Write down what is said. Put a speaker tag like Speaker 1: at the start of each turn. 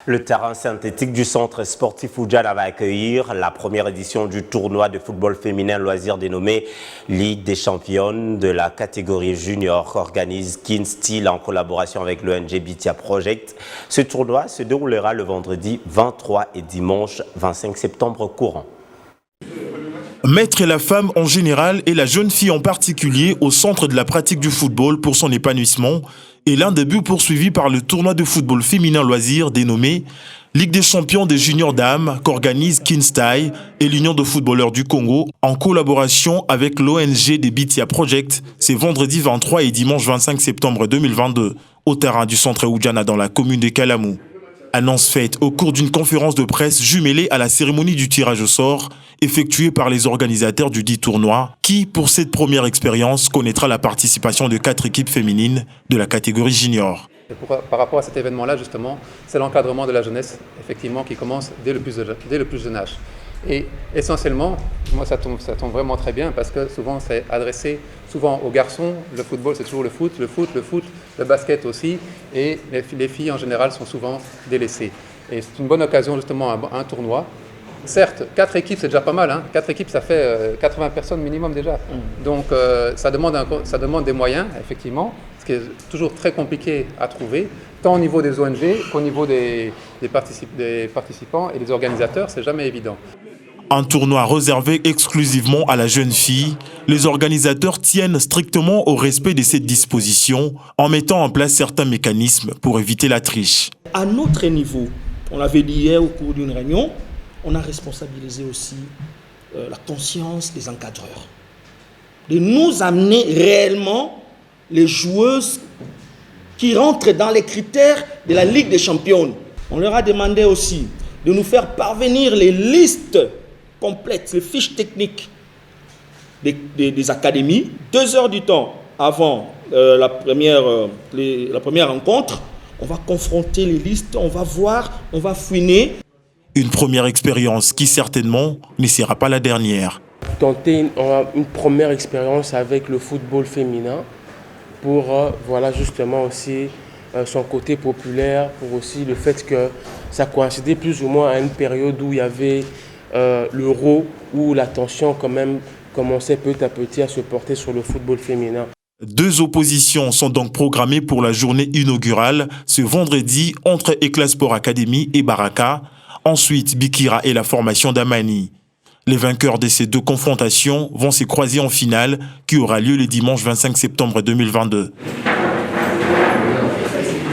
Speaker 1: Le terrain synthétique du centre sportif Oudjana va accueillir la première édition du tournoi de football féminin loisir dénommé Ligue des championnes de la catégorie junior qu'organise Kin Steel en collaboration avec l'ONG Bitia Project. Ce tournoi se déroulera le vendredi 23 et dimanche 25 septembre courant.
Speaker 2: Mettre la femme en général et la jeune fille en particulier au centre de la pratique du football pour son épanouissement est l'un des buts poursuivis par le tournoi de football féminin loisir dénommé Ligue des champions des juniors dames qu'organise Kinstyle et l'Union de footballeurs du Congo en collaboration avec l'ONG des Bitia Project. C'est vendredi 23 et dimanche 25 septembre 2022 au terrain du centre Oudjana dans la commune de Kalamou. Annonce faite au cours d'une conférence de presse jumelée à la cérémonie du tirage au sort effectuée par les organisateurs du dit tournoi qui, pour cette première expérience, connaîtra la participation de 4 équipes féminines de la catégorie junior.
Speaker 3: Par rapport à cet événement-là, justement, c'est l'encadrement de la jeunesse, effectivement, qui commence dès le plus jeune âge. Et essentiellement, moi ça tombe vraiment très bien parce que souvent c'est adressé aux garçons. Le football c'est toujours le foot, le basket aussi, et les filles en général sont souvent délaissées. Et c'est une bonne occasion justement à un tournoi. Certes, 4 équipes c'est déjà pas mal, hein. 4 équipes ça fait 80 personnes minimum déjà. Donc ça demande des moyens effectivement, ce qui est toujours très compliqué à trouver, tant au niveau des ONG qu'au niveau des participants et des organisateurs, c'est jamais évident.
Speaker 2: Un tournoi réservé exclusivement à la jeune fille, les organisateurs tiennent strictement au respect de cette disposition en mettant en place certains mécanismes pour éviter la triche.
Speaker 4: À notre niveau, on l'avait dit hier au cours d'une réunion, on a responsabilisé aussi la conscience des encadreurs. De nous amener réellement les joueuses qui rentrent dans les critères de la Ligue des champions. On leur a demandé aussi de nous faire parvenir les listes complètes, les fiches techniques des académies. 2 heures du temps avant la première rencontre, on va confronter les listes, on va voir, on va fouiner.
Speaker 2: Une première expérience qui certainement ne sera pas la dernière.
Speaker 5: Tenter une première expérience avec le football féminin pour voilà justement aussi son côté populaire, pour aussi le fait que ça coïncidait plus ou moins à une période où il y avait l'Euro, où l'attention quand même commençait petit à petit à se porter sur le football féminin.
Speaker 2: 2 oppositions sont donc programmées pour la journée inaugurale ce vendredi entre Éclat Sport Academy et Baraka. Ensuite, Bikira et la formation d'Amani. Les vainqueurs de ces 2 confrontations vont se croiser en finale qui aura lieu le dimanche 25 septembre 2022.